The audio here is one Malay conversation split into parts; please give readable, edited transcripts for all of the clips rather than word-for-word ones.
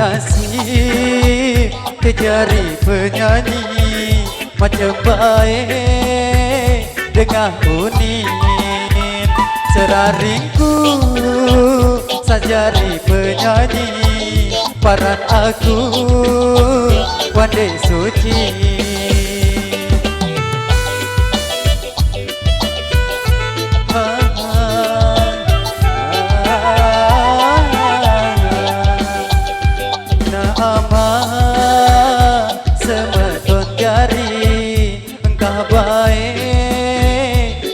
nasib kejari penyanyi macam baik dengan kuning seraringku sajari penyanyi paran aku wandai suci.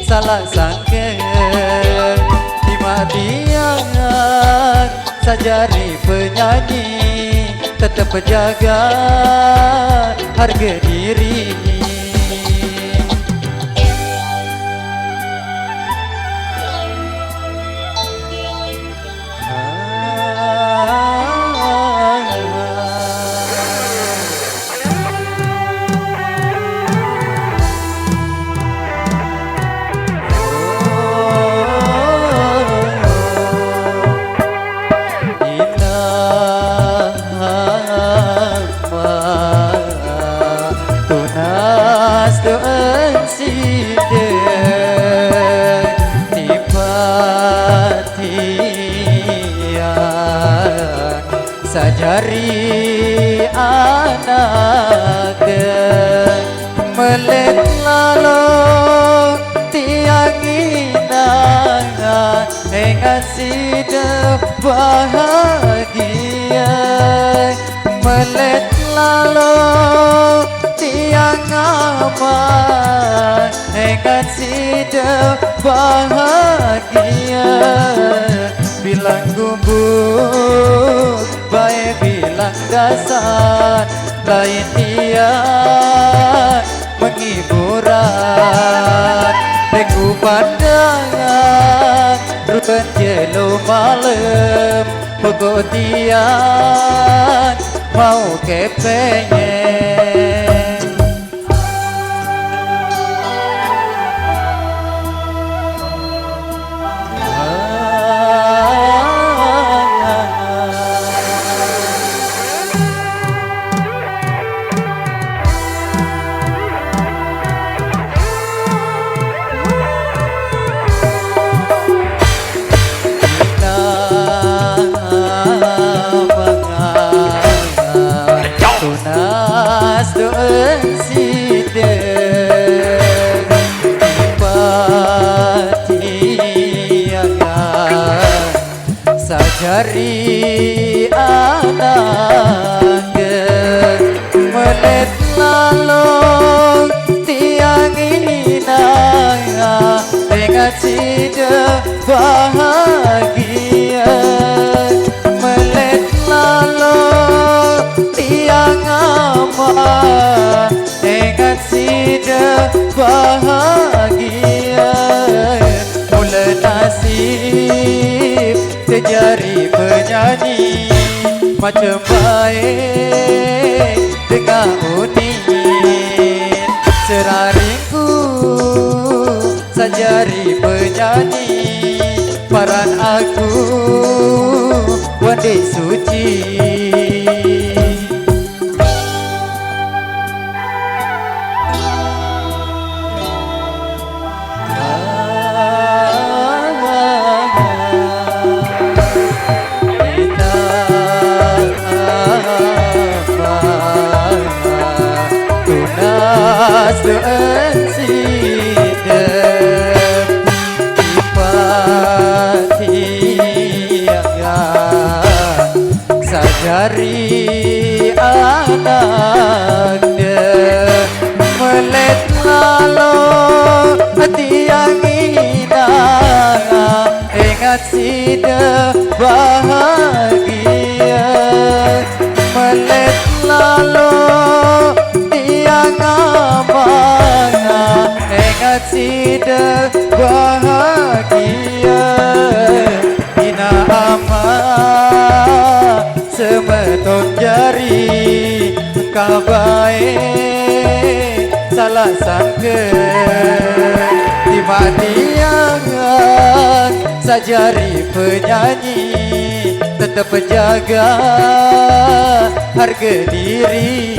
Salah sangka di matian sajari penyanyi tetap jaga harga diri. Sajari anak melet lalu tiang inang engat sidap bahagia melet lalu tiang aman engat sidap bahagia bilang gubuk baik bilang dasar lain dia menghiburan deku pandangan rukan jelo malam pokok tian mau kepengen. Sajari anak melet lalu tiang inang dengan sidap bahagia melet lalu tiang aman dengan sidap bahagia mula nasib kejari penyanyi macam baik dengan unin seraringku sajari penyanyi paran aku wandai suci. Sajari anak melet lalu tiang inang ingat sidap bahagia melet lalu tiang aman ingat sidap bahagia ina aman semeton jari kabaik salah sangka di matian sajari penyanyi tetap tetap jaga harga diri.